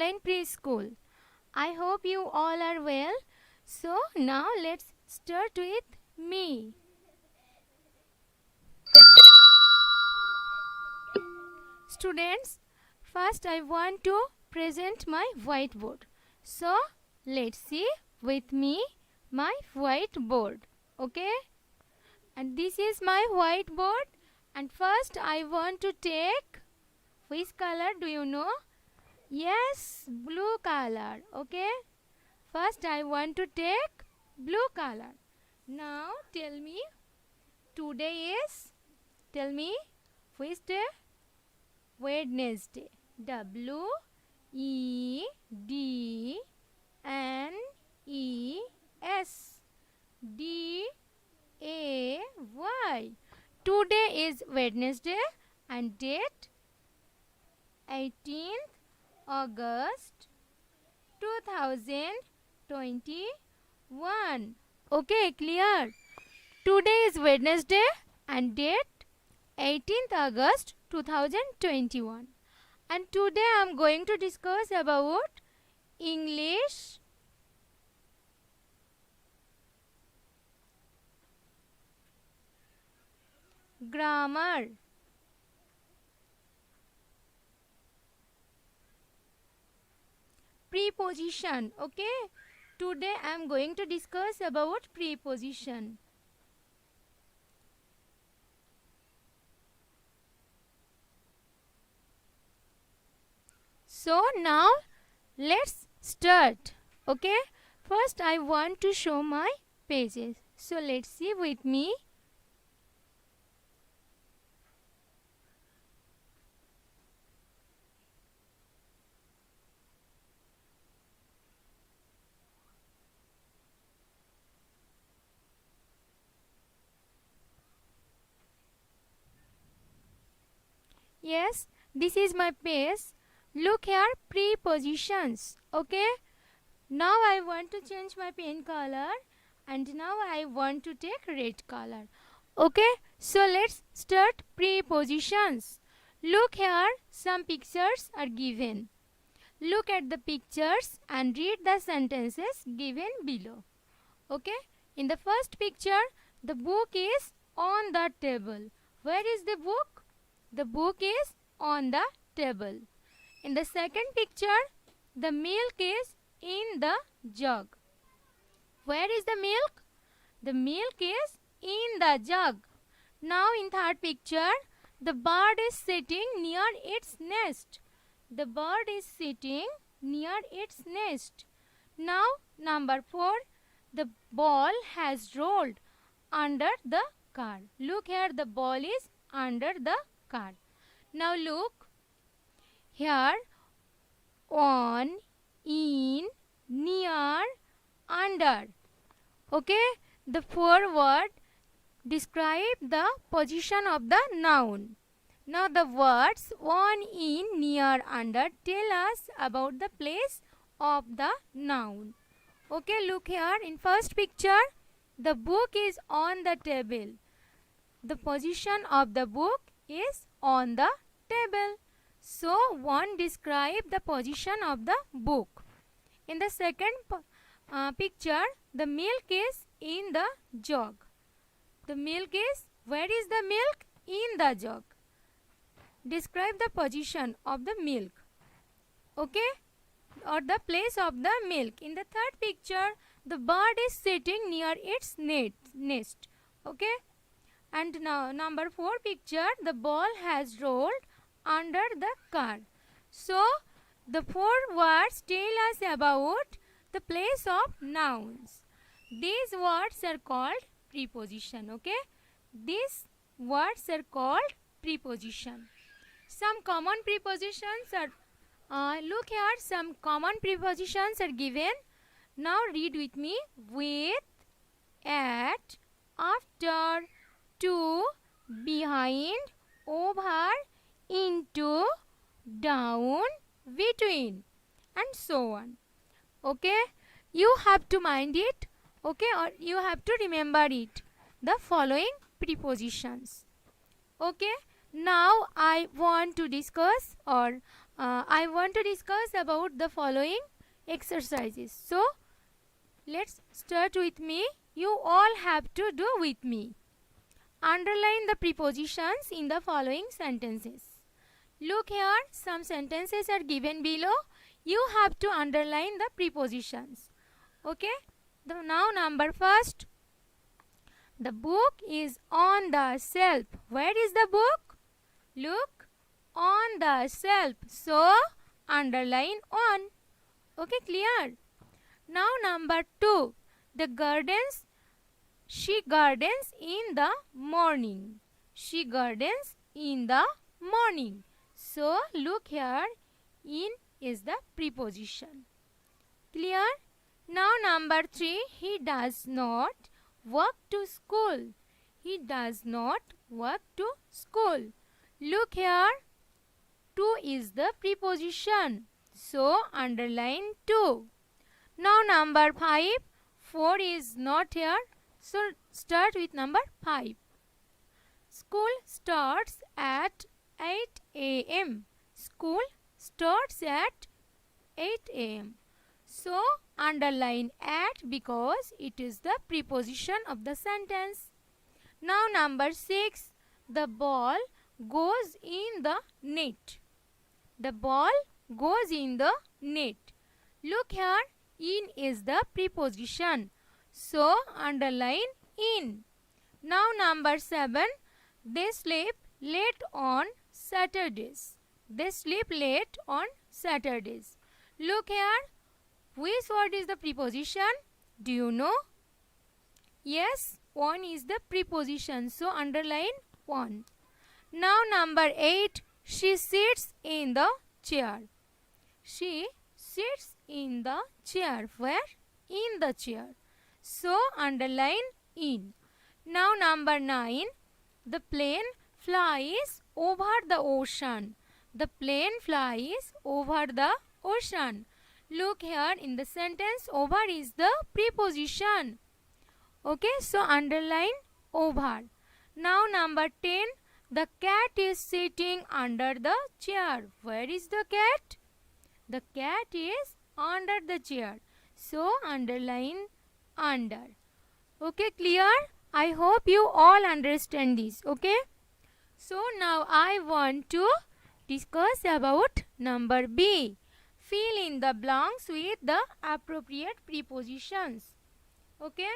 online preschool. I hope you all are well. So now let's start with me. Students, first I want to present my whiteboard. So let's see with me my whiteboard. Okay? And this is my whiteboard. And first I want to take, which color do you know? Yes, blue color. Okay? First I want to take blue color. Now tell me, today is, tell me, which day? Wednesday. WEDNESDAY. Today is Wednesday and date 18th August 2021. Okay, clear? Today is Wednesday and date 18th August 2021. And today I am going to discuss about English grammar. Preposition. Okay, today I am going to discuss about preposition. So now let's start. Okay, first I want to show my pages. So let's see with me. Yes, this is my page. Look here, prepositions. Okay, now I want to change my pen color and now I want to take red color. Okay, so let's start prepositions. Look here, some pictures are given. Look at the pictures and read the sentences given below. Okay, in the first picture, the book is on the table. Where is the book? The book is on the table. In the second picture, the milk is in the jug. Where is the milk? The milk is in the jug. Now in third picture, the bird is sitting near its nest. The bird is sitting near its nest. Now number 4, the ball has rolled under the car. Look here, the ball is under the car. Now look here, on, in, near, under. Okay, the 4 words describe the position of the noun. Now the words on, in, near, under tell us about the place of the noun. Okay, look here, in first picture, the book is on the table. The position of the book is on the table. So, one describe the position of the book. In the second picture, the milk is in the jug. The milk is, where is the milk? In the jug. Describe the position of the milk. Okay? Or the place of the milk. In the third picture, the bird is sitting near its nest. Okay? And now number 4 picture, the ball has rolled under the car. So the 4 words tell us about the place of nouns. These words are called preposition. Okay, these words are called preposition. Some common prepositions are look here, some common prepositions are given. Now read with me: with, at, after, to, behind, over, into, down, between, and so on. Okay, you have to mind it. Okay, or you have to remember it, the following prepositions. Okay, now I want to discuss, or I want to discuss about the following exercises. So, let's start with me. You all have to do with me. Underline the prepositions in the following sentences. Look here, some sentences are given below. You have to underline the prepositions. Okay? Now number first. The book is on the shelf. Where is the book? Look, on the shelf. So, underline on. Okay, clear? Now number 2. The gardens. She gardens in the morning. She gardens in the morning. So, look here. In is the preposition. Clear? Now number 3. He does not walk to school. He does not walk to school. Look here. To is the preposition. So, underline to. Now number 5. 4 is not here. So, start with number 5. School starts at 8 a.m. School starts at 8 a.m. So, underline at because it is the preposition of the sentence. Now, number 6. The ball goes in the net. The ball goes in the net. Look here, in is the preposition. So, underline in. Now, number 7. They sleep late on Saturdays. They sleep late on Saturdays. Look here. Which word is the preposition? Do you know? Yes, on is the preposition. So, underline on. Now, number 8. She sits in the chair. She sits in the chair. Where? In the chair. So, underline in. Now, number 9. The plane flies over the ocean. The plane flies over the ocean. Look here in the sentence, over is the preposition. Okay, so underline over. Now number 10, the cat is sitting under the chair. Where is the cat? The cat is under the chair. So underline under. Okay, clear? I hope you all understand this. Okay. So now I want to discuss about number B. Fill in the blanks with the appropriate prepositions. Okay.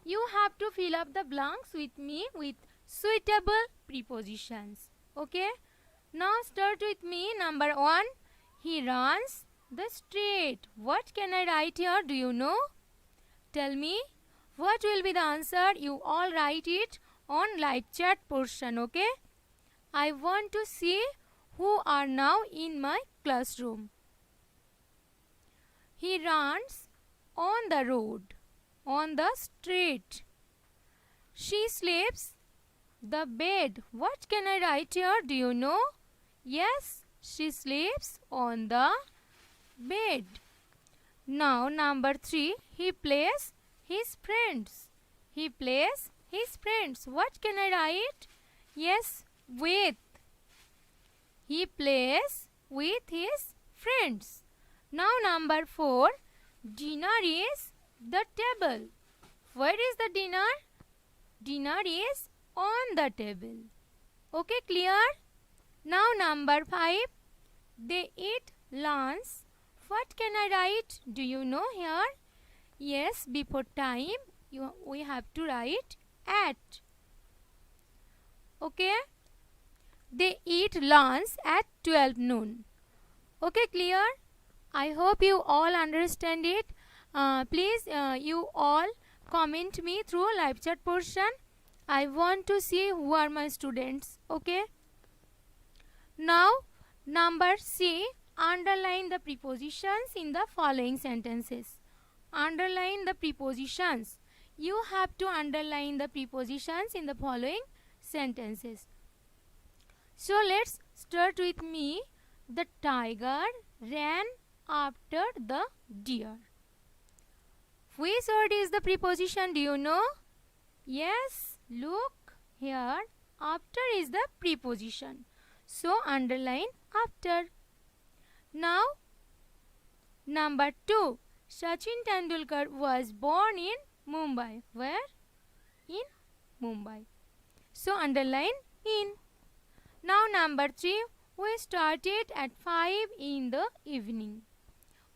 You have to fill up the blanks with me with suitable prepositions. Okay. Now start with me. Number 1. He runs the street. What can I write here? Do you know? Tell me. What will be the answer? You all write it on live chat portion. Okay. I want to see who are now in my classroom. He runs on the road, on the street. She sleeps the bed. What can I write here? Do you know? Yes, she sleeps on the bed. Now number 3, he plays his friends. He plays his friends. What can I write? Yes, with. He plays with his friends. Now number 4, dinner is the table. Where is the dinner? Dinner is on the table. Okay, clear? Now number 5, they eat lunch. What can I write? Do you know here? Yes, before time we have to write at. Okay? They eat lunch at 12 noon. Okay, clear? I hope you all understand it. Please, you all comment me through live chat portion. I want to see who are my students. Okay? Now, number C. Underline the prepositions in the following sentences. Underline the prepositions. You have to underline the prepositions in the following sentences. So let's start with me. The tiger ran after the deer. Which word is the preposition? Do you know? Yes, look here. After is the preposition. So underline after. Now number 2. Sachin Tendulkar was born in Mumbai. Where? In Mumbai. So underline in. Now number 3. We started at 5 in the evening.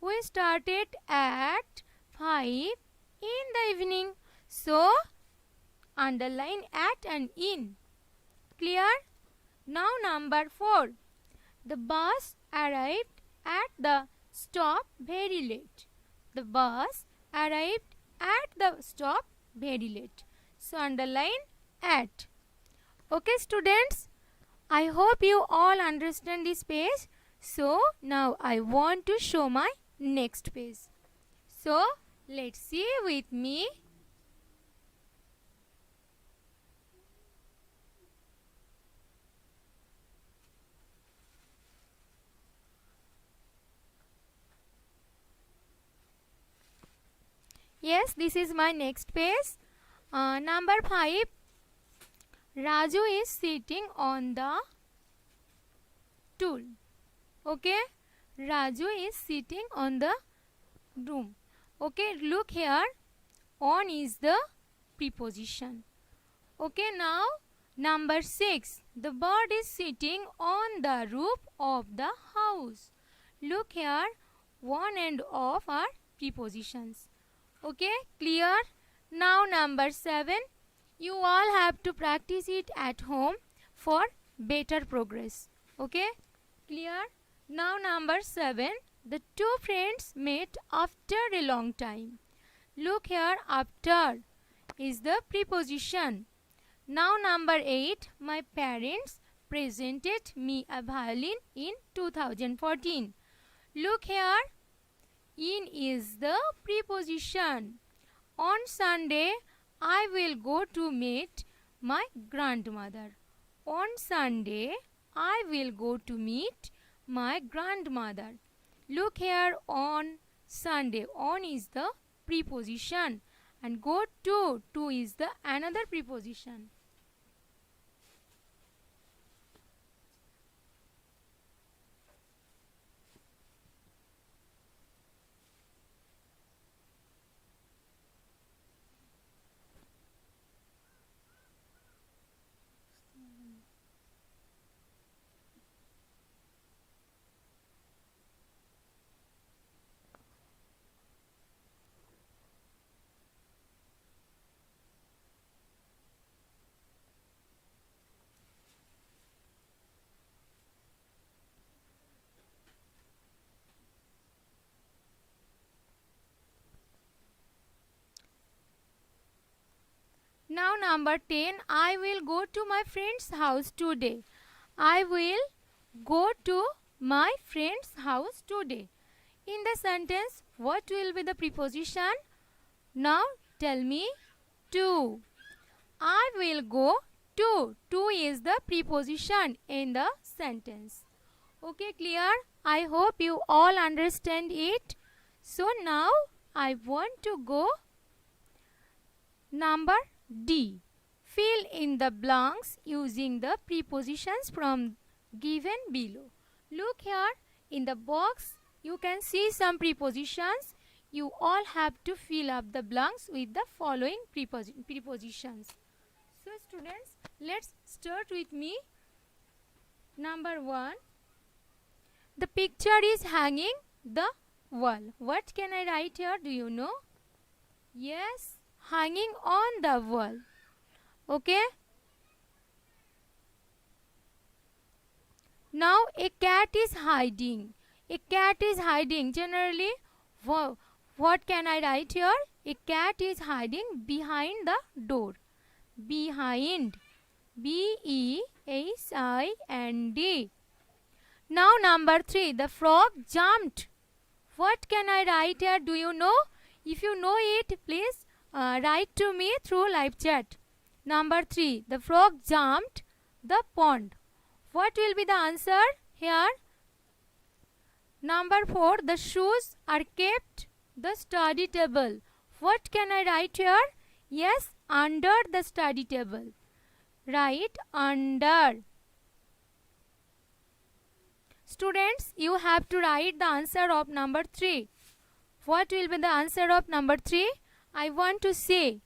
We started at 5 in the evening. So underline at and in. Clear? Now number 4. The bus arrived at the stop very late. The bus arrived at the stop very late. So underline at. Okay students, I hope you all understand this page. So now I want to show my next page. So let's see with me. Yes, this is my next page. Number 5. Raju is sitting on the stool. Okay, Raju is sitting on the room. Okay, look here. On is the preposition. Okay, now number 6. The bird is sitting on the roof of the house. Look here. On and off are prepositions. Okay, clear? Now number 7. You all have to practice it at home for better progress. Okay, clear? Now number 7. The two friends met after a long time. Look here, after is the preposition. Now number 8. My parents presented me a violin in 2014. Look here, in is the preposition. On Sunday, I will go to meet my grandmother. On Sunday, I will go to meet my grandmother. Look here, on Sunday. On is the preposition. And go to is the another preposition. Now number 10. I will go to my friend's house today. I will go to my friend's house today. In the sentence, what will be the preposition? Now tell me to. I will go to. To is the preposition in the sentence. Okay, clear? I hope you all understand it. So now I want to go number D. Fill in the blanks using the prepositions from given below. Look here, in the box you can see some prepositions. You all have to fill up the blanks with the following prepositions. So students, let's start with me. Number 1. The picture is hanging the wall. What can I write here? Do you know? Yes, hanging on the wall. Okay. Now a cat is hiding. A cat is hiding. Generally, what can I write here? A cat is hiding behind the door. Behind. B-E-H-I-N-D. Now number 3. The frog jumped. What can I write here? Do you know? If you know it, please write to me through live chat. Number 3. The frog jumped the pond. What will be the answer here? Number 4. The shoes are kept the study table. What can I write here? Yes, under the study table. Write under. Students, you have to write the answer of number 3. What will be the answer of number 3? I want to see.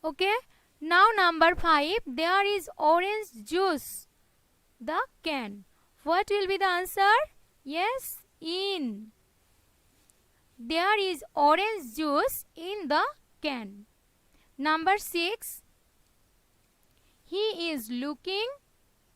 Okay. Now number 5. There is orange juice. The can. What will be the answer? Yes, in. There is orange juice in the can. Number 6. He is looking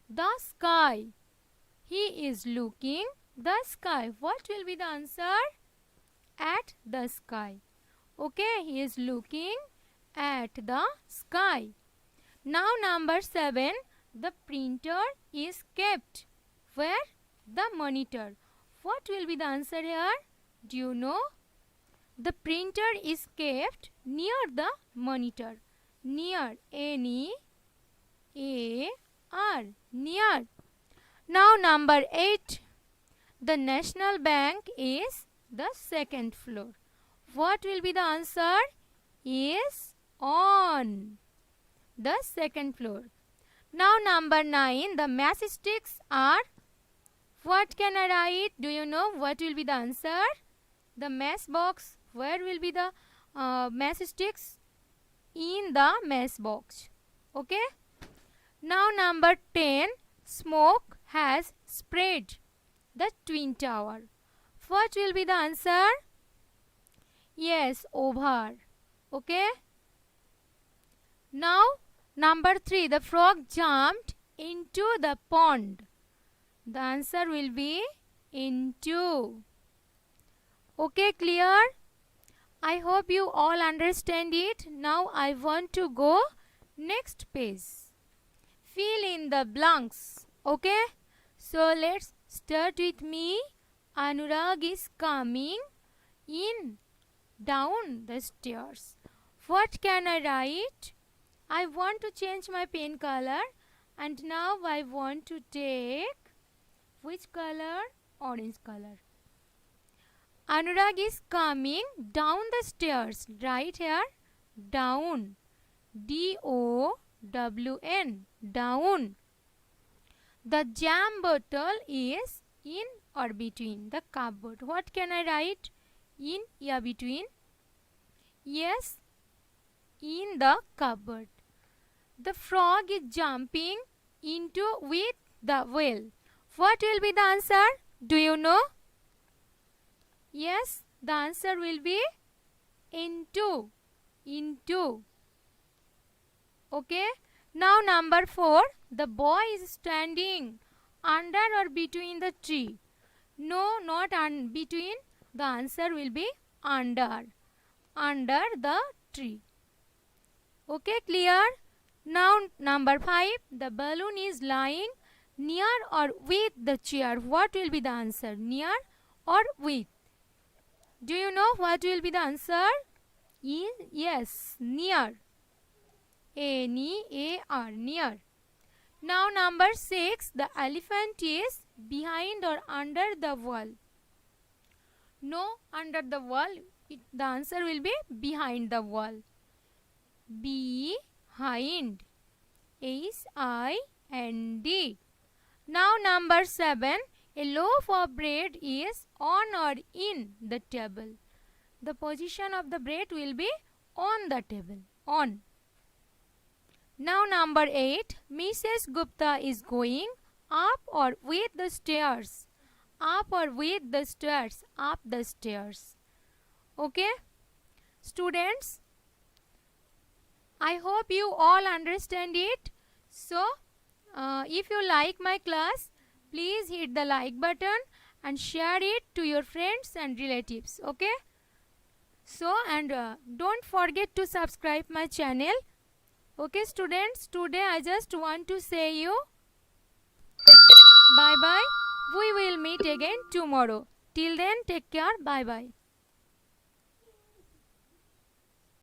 the sky. He is looking the sky. What will be the answer? At the sky. Okay, he is looking at the sky. Now number 7. The printer is kept. Where? The monitor. What will be the answer here? Do you know? The printer is kept near the monitor. Near. N-E-A-R. Near. Now number 8. The National Bank is the second floor. What will be the answer? Is on the second floor. Now number 9. The matchsticks are. What can I write? Do you know what will be the answer? The matchbox. Where will be the matchsticks? In the matchbox. Okay. Now number 10. Smoke has spread the Twin Tower. What will be the answer? Yes, over. Okay. Now number 3. The frog jumped into the pond. The answer will be into. Okay, clear? I hope you all understand it. Now I want to go next page. Fill in the blanks. Okay? So let's start with me. Anurag is coming in down the stairs. What can I write? I want to change my pen color, and now I want to take which color? Orange color. Anurag is coming down the stairs. Right here. Down. D-O-W-N. Down. The jam bottle is in or between the cupboard. What can I write? In or between? Yes, in the cupboard. The frog is jumping into with the well. What will be the answer? Do you know? Yes, the answer will be into. Into. Okay. Now number 4. The boy is standing under or between the tree. No, not between. The answer will be under. Under the tree. Okay, clear? Now number 5. The balloon is lying near or with the chair. What will be the answer? Near or with? Do you know what will be the answer? Yes, near. N-E-A-R. Near. Now number 6. The elephant is behind or under the wall. No, under the wall. The answer will be behind the wall. Behind. H-I-N-D. Now number 7. A loaf of bread is on or in the table. The position of the bread will be on the table. On. Now number 8. Mrs. Gupta is going up or with the stairs. Up or with the stairs. Up the stairs. Okay. Students, I hope you all understand it. So, if you like my class, please hit the like button and share it to your friends and relatives. Okay. So, and don't forget to subscribe my channel. Okay, students, today I just want to say you bye bye. We will meet again tomorrow. Till then, take care. Bye bye.